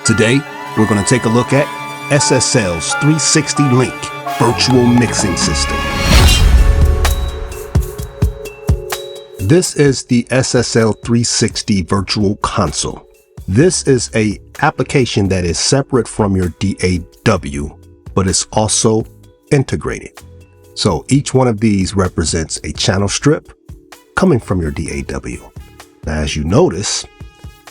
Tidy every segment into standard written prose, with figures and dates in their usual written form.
Today, we're going to take a look at SSL's 360 Link Virtual Mixing System. This is the SSL 360 Virtual Console. This is an application that is separate from your DAW, but it's also integrated. So each one of these represents a channel strip coming from your DAW. Now, as you notice,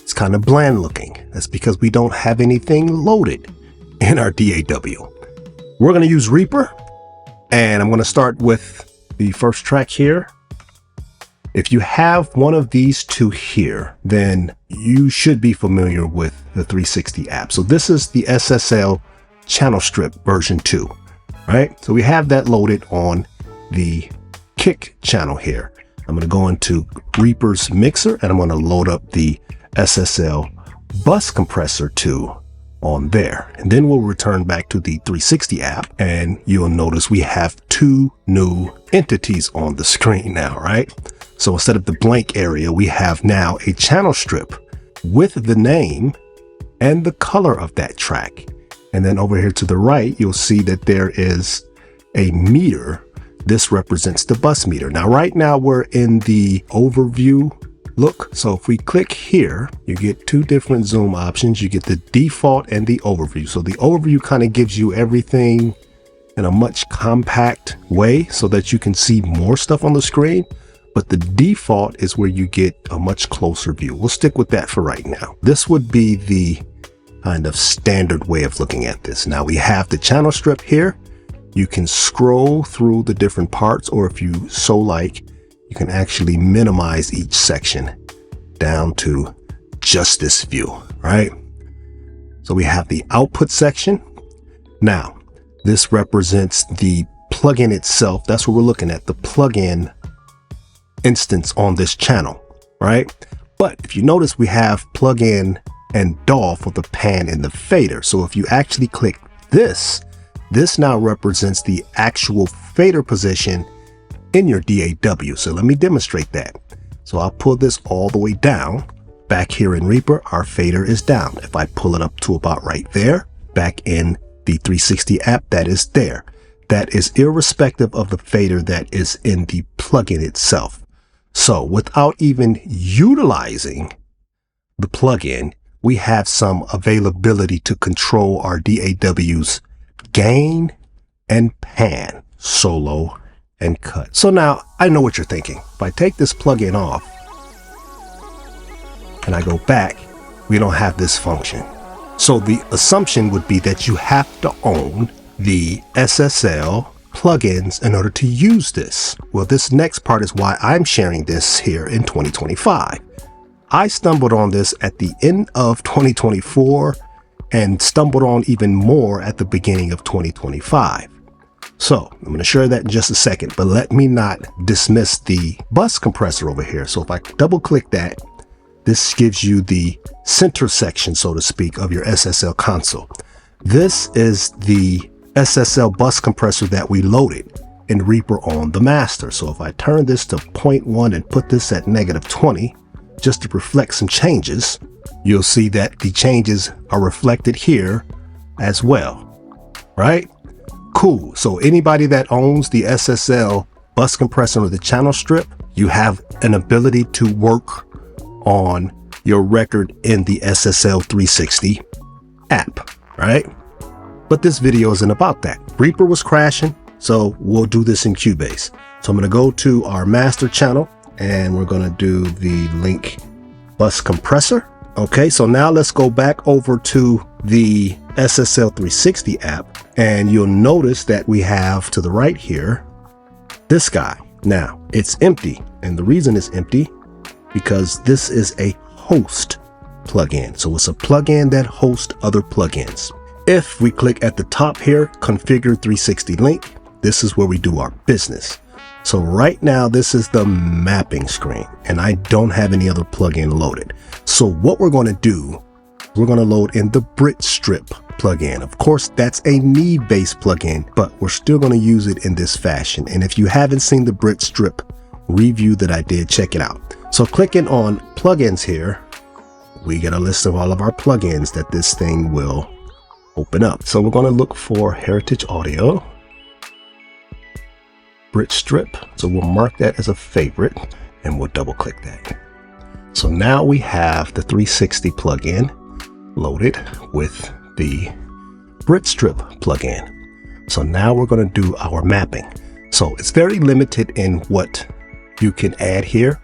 it's kind of bland looking. That's because we don't have anything loaded in our DAW. We're going to use Reaper, and I'm going to start with the first track here. If you have one of these two here, then you should be familiar with the 360 app. So this is the SSL channel strip version 2, right? So we have that loaded on the kick channel here. I'm going to go into Reaper's mixer and I'm going to load up the SSL bus compressor 2 on there. And then we'll return back to the 360 app and you'll notice we have two new entities on the screen now, right? So instead of the blank area, we have now a channel strip with the name and the color of that track. And then over here to the right, you'll see that there is a meter. This represents the bus meter. Now, right now we're in the overview look. So if we click here, you get two different zoom options. You get the default and the overview. So the overview kind of gives you everything in a much compact way so that you can see more stuff on the screen. But the default is where you get a much closer view. We'll stick with that for right now. This would be the kind of standard way of looking at this. Now we have the channel strip here. You can scroll through the different parts, or if you so like, you can actually minimize each section down to just this view, right? So we have the output section. Now, this represents the plugin itself. That's what we're looking at, the plugin instance on this channel, right? But if you notice, we have plugin and DAW for the pan and the fader. So if you actually click this now represents the actual fader position in your DAW. So let me demonstrate that. So I'll pull this all the way down. Back here in Reaper, our fader is down. If I pull it up to about right there, back in the 360 app, that is there. That is irrespective of the fader that is in the plugin itself. So without even utilizing the plugin, we have some availability to control our DAW's gain and pan, solo and cut. So now I know what you're thinking. If I take this plugin off and I go back, we don't have this function. So the assumption would be that you have to own the SSL plugins in order to use this. Well, this next part is why I'm sharing this here in 2025. I stumbled on this at the end of 2024 and stumbled on even more at the beginning of 2025. So I'm going to share that in just a second, but let me not dismiss the bus compressor over here. So if I double click that, this gives you the center section, so to speak, of your SSL console. This is the SSL bus compressor that we loaded in Reaper on the master. So if I turn this to 0.1 and put this at -20, just to reflect some changes, you'll see that the changes are reflected here as well, right? Cool. So anybody that owns the SSL bus compressor or the channel strip, you have an ability to work on your record in the SSL 360 app, right? But this video isn't about that. Reaper was crashing, so we'll do this in Cubase. So I'm going to go to our master channel and we're going to do the link bus compressor. Okay, so now let's go back over to the SSL 360 app and you'll notice that we have to the right here, this guy. Now it's empty, and the reason it's empty because this is a host plugin. So it's a plugin that hosts other plugins. If we click at the top here, configure 360 link, this is where we do our business. So right now, this is the mapping screen and I don't have any other plugin loaded. So what we're going to do, we're going to load in the Brit Strip plugin. Of course, that's a need-based plugin, but we're still going to use it in this fashion. And if you haven't seen the Brit Strip review that I did, check it out. So clicking on plugins here, we get a list of all of our plugins that this thing will open up. So we're going to look for Heritage Audio, Bridge Strip. So we'll mark that as a favorite and we'll double click that. So now we have the 360 plugin loaded with the Bridge Strip plugin. So now we're going to do our mapping. So it's very limited in what you can add here,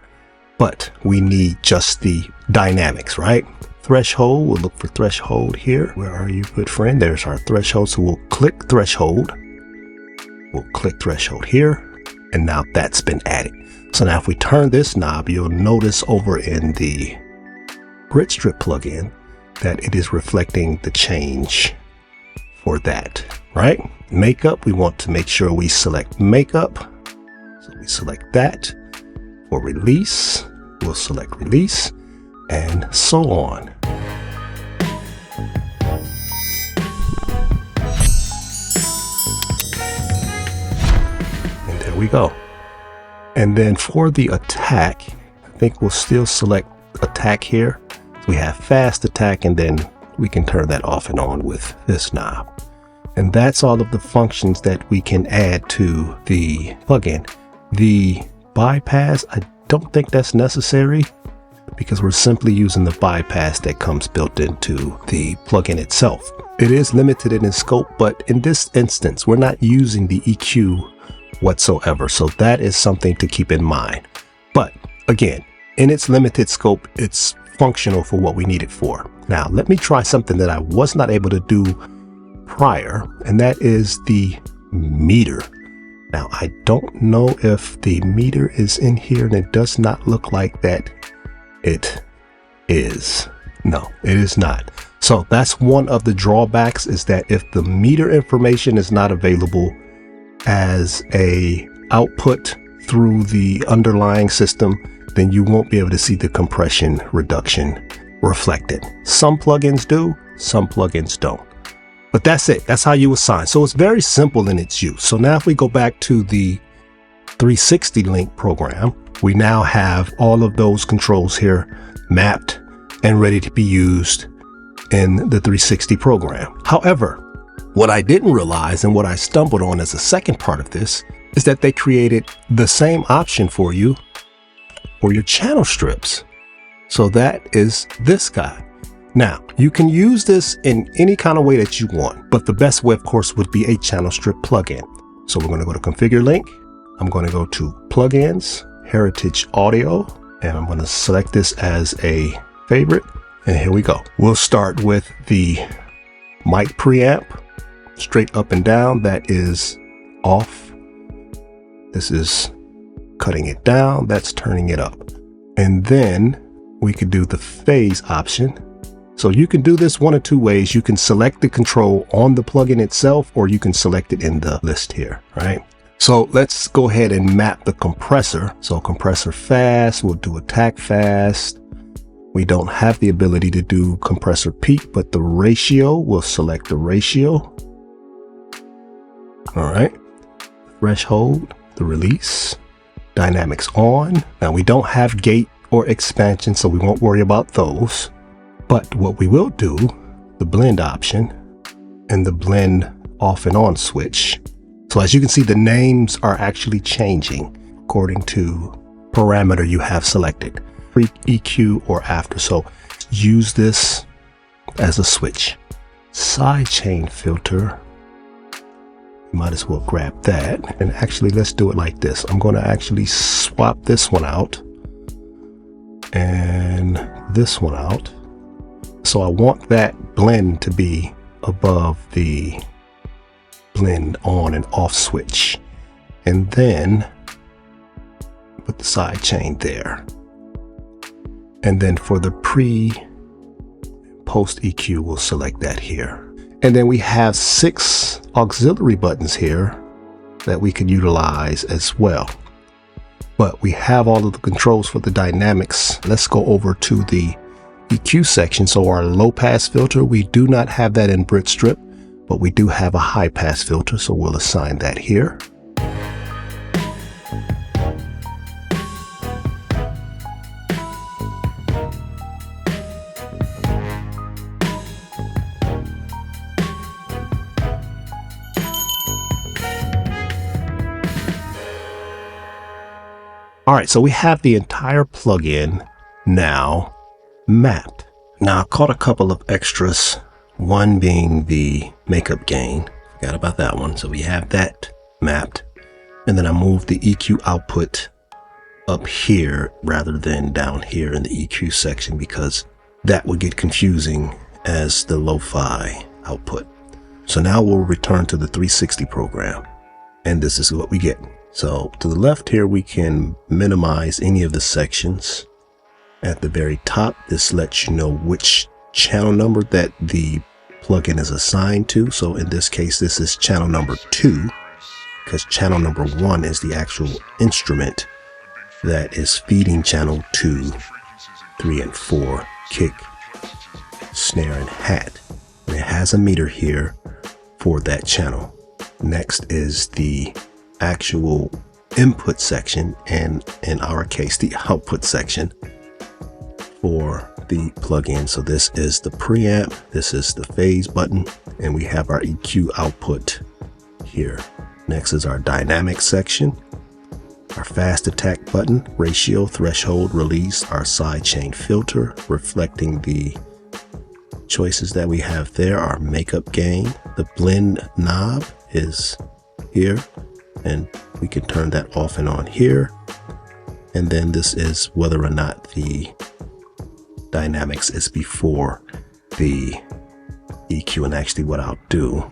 but we need just the dynamics, right? Threshold, we'll look for threshold here. Where are you, good friend? There's our threshold. So we'll click threshold. We'll click threshold here. And now that's been added. So now if we turn this knob, you'll notice over in the Bridge Strip plugin that it is reflecting the change for that, right? Makeup, we want to make sure we select makeup. So we select that. For release, we'll select release, and so on. And there we go. And then for the attack, I think we'll still select attack here. So we have fast attack, and then we can turn that off and on with this knob. And that's all of the functions that we can add to the plugin. The bypass, I don't think that's necessary because we're simply using the bypass that comes built into the plugin itself. It is limited in its scope, but in this instance, we're not using the EQ whatsoever. So that is something to keep in mind. But again, in its limited scope, it's functional for what we need it for. Now, let me try something that I was not able to do prior, and that is the meter. Now, I don't know if the meter is in here, and it does not look like that it is. No, it is not. So that's one of the drawbacks, is that if the meter information is not available as a output through the underlying system, then you won't be able to see the compression reduction reflected. Some plugins do, some plugins don't. But that's it. That's how you assign. So it's very simple in its use. So now if we go back to the 360 link program, we now have all of those controls here mapped and ready to be used in the 360 program. However, what I didn't realize and what I stumbled on as a second part of this is that they created the same option for you for your channel strips. So that is this guy. Now, you can use this in any kind of way that you want, but the best way, of course, would be a channel strip plugin. So we're going to go to configure link. I'm going to go to plugins, Heritage Audio, and I'm going to select this as a favorite. And here we go. We'll start with the mic preamp, straight up and down. That is off. This is cutting it down. That's turning it up. And then we could do the phase option. So you can do this one of two ways. You can select the control on the plugin itself, or you can select it in the list here, right? So let's go ahead and map the compressor. So compressor fast, we'll do attack fast. We don't have the ability to do compressor peak, but the ratio, we'll select the ratio. All right, threshold, the release, dynamics on. Now we don't have gate or expansion, so we won't worry about those. But what we will do, the blend option and the blend off and on switch. So as you can see, the names are actually changing according to parameter you have selected, pre EQ or after. So use this as a switch. Sidechain filter, might as well grab that. And actually, let's do it like this. I'm going to actually swap this one out and this one out. So I want that blend to be above the blend on and off switch. And then put the side chain there. And then for the pre post EQ, we'll select that here. And then we have 6 auxiliary buttons here that we could utilize as well. But we have all of the controls for the dynamics. Let's go over to the EQ section. So our low pass filter, we do not have that in Bridge Strip, but we do have a high pass filter. So we'll assign that here. All right, so we have the entire plugin now mapped. Now I caught a couple of extras, one being the makeup gain. Forgot about that one. So we have that mapped. And then I moved the EQ output up here rather than down here in the EQ section because that would get confusing as the lo-fi output. So now we'll return to the 360 program, and this is what we get. So to the left here, we can minimize any of the sections. At the very top, this lets you know which channel number that the plugin is assigned to. So in this case, this is channel number 2, because channel number 1 is the actual instrument that is feeding channel 2, 3, and 4, kick, snare, and hat. And it has a meter here for that channel. Next is the actual input section, and in our case, the output section for the plugin. So this is the preamp, this is the phase button, and we have our EQ output here. Next is our dynamic section, our fast attack button, ratio, threshold, release, our sidechain filter, reflecting the choices that we have there, our makeup gain. The blend knob is here, and we can turn that off and on here. And then this is whether or not the dynamics is before the EQ. And actually what I'll do,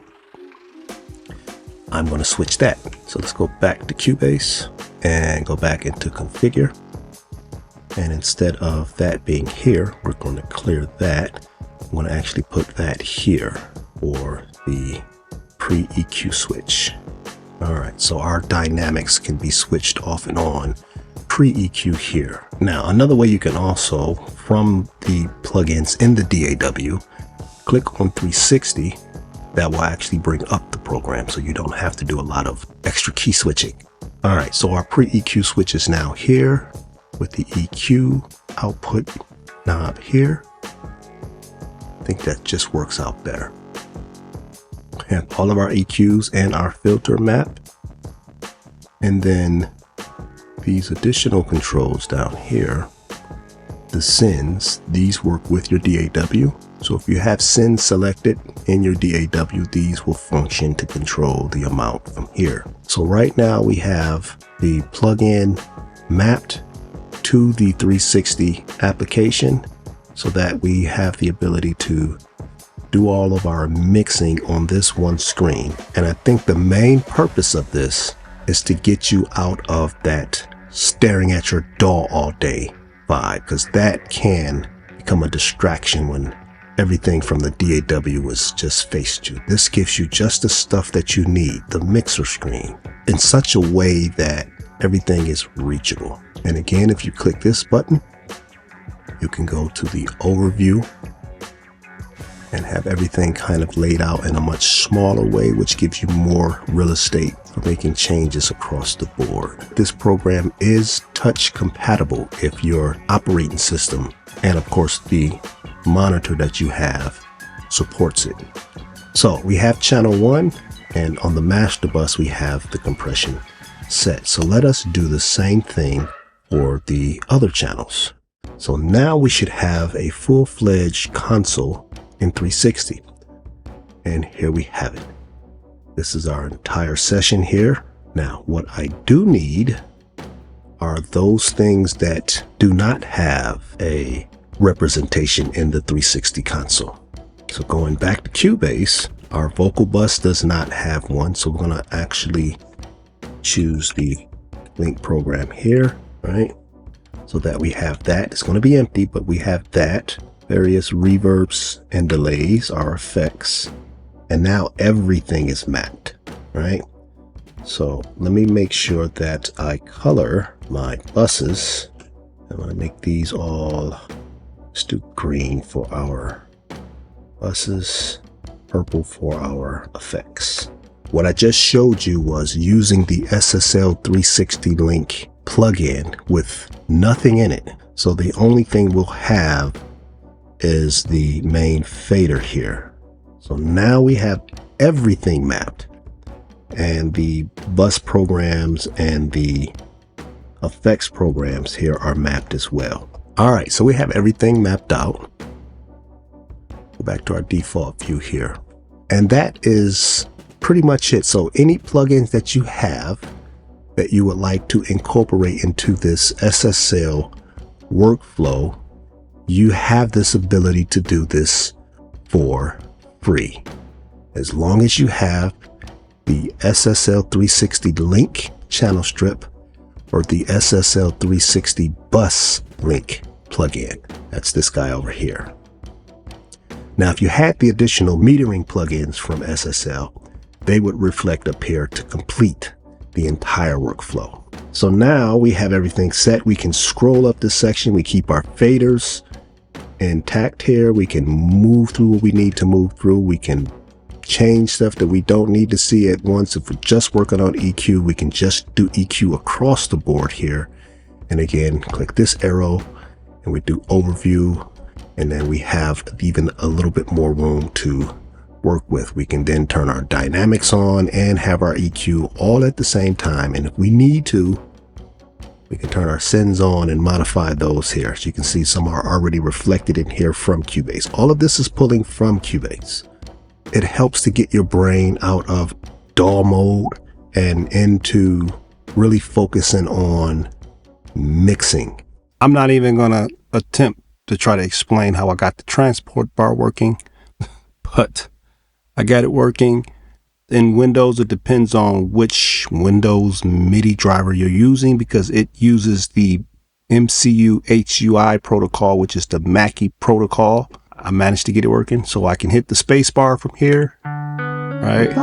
I'm going to switch that. So let's go back to Cubase and go back into configure. And instead of that being here, we're going to clear that. I'm going to actually put that here for the pre-EQ switch. All right, so our dynamics can be switched off and on pre-EQ here. Now, another way you can also, from the plugins in the DAW, click on 360. That will actually bring up the program, so you don't have to do a lot of extra key switching. All right, so our pre-EQ switch is now here with the EQ output knob here. I think that just works out better. We have all of our EQs and our filter map. And then these additional controls down here, the sends, these work with your DAW. So if you have send selected in your DAW, these will function to control the amount from here. So right now we have the plugin mapped to the 360 application so that we have the ability to do all of our mixing on this one screen. And I think the main purpose of this is to get you out of that staring at your DAW all day vibe, because that can become a distraction when everything from the DAW is just faced you. This gives you just the stuff that you need, the mixer screen, in such a way that everything is reachable. And again, if you click this button, you can go to the overview and have everything kind of laid out in a much smaller way, which gives you more real estate for making changes across the board. This program is touch compatible if your operating system, and of course the monitor that you have, supports it. So we have channel 1, and on the master bus we have the compression set. So let us do the same thing for the other channels. So now we should have a full-fledged console in 360. And here we have it. This is our entire session here. Now, what I do need are those things that do not have a representation in the 360 console. So going back to Cubase, our vocal bus does not have one. So we're going to actually choose the link program here, right? So that we have that. It's going to be empty, but we have that. Various reverbs and delays, our effects, and now everything is mapped, right? So let me make sure that I color my buses. I'm going to make these all, let's do green for our buses, purple for our effects. What I just showed you was using the SSL 360 link plugin with nothing in it. So the only thing we'll have is the main fader here. So now we have everything mapped, and the bus programs and the effects programs here are mapped as well. All right, so we have everything mapped out. Go back to our default view here. And that is pretty much it. So any plugins that you have that you would like to incorporate into this SSL workflow, you have this ability to do this for free. As long as you have the SSL 360 link channel strip or the SSL 360 bus link plugin. That's this guy over here. Now, if you had the additional metering plugins from SSL, they would reflect up here to complete the entire workflow. So now we have everything set. We can scroll up this section. We keep our faders intact here. We can move through what we need to move through. We can change stuff that we don't need to see at once. If we're just working on EQ, we can just do EQ across the board here. And again, click this arrow and we do overview. And then we have even a little bit more room to work with. We can then turn our dynamics on and have our EQ all at the same time. And if we need to, we can turn our sends on and modify those here. As you can see, some are already reflected in here from Cubase. All of this is pulling from Cubase. It helps to get your brain out of dull mode and into really focusing on mixing. I'm not even going to attempt to try to explain how I got the transport bar working, but I got it working. In Windows, it depends on which Windows MIDI driver you're using because it uses the MCU HUI protocol, which is the Mackie protocol. I managed to get it working, so I can hit the space bar from here, right?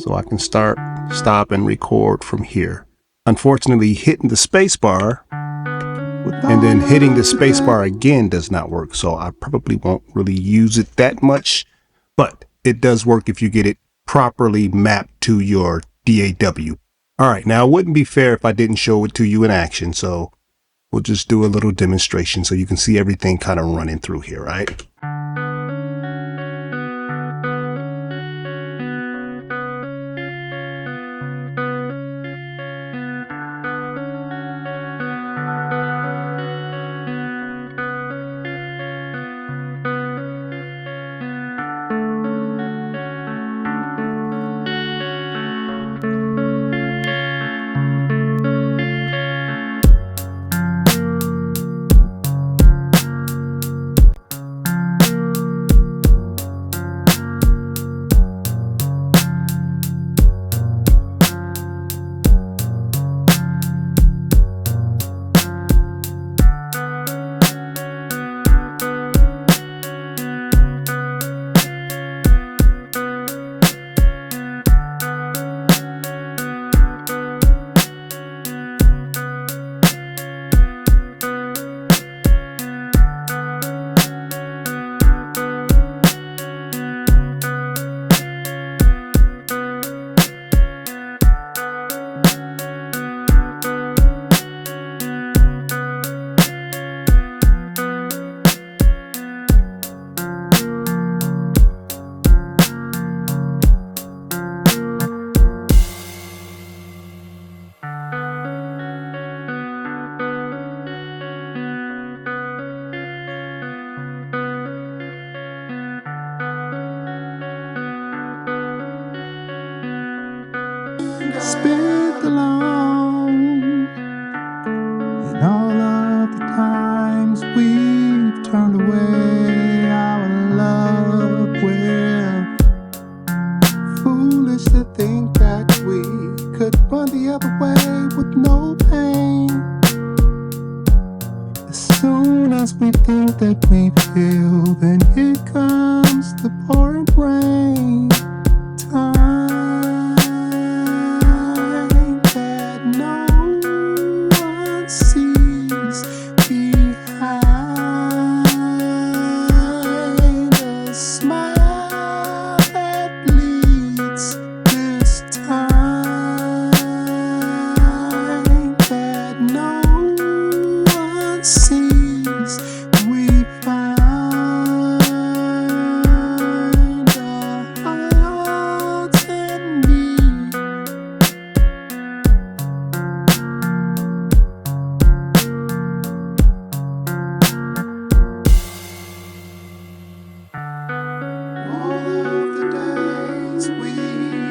So I can start, stop, and record from here. Unfortunately, hitting the space bar and then hitting the space bar again does not work. So I probably won't really use it that much, but it does work if you get it properly mapped to your DAW. All right, now it wouldn't be fair if I didn't show it to you in action. So we'll just do a little demonstration so you can see everything kind of running through here, right? Spent alone in all of the times we've turned away our love. We're foolish to think that we could run the other way with no pain. As soon as we think that we feel, then here comes the pouring rain.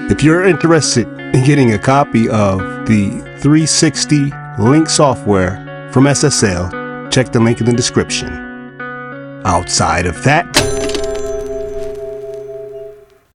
If you're interested in getting a copy of the 360 Link software from SSL, check the link in the description. Outside of that,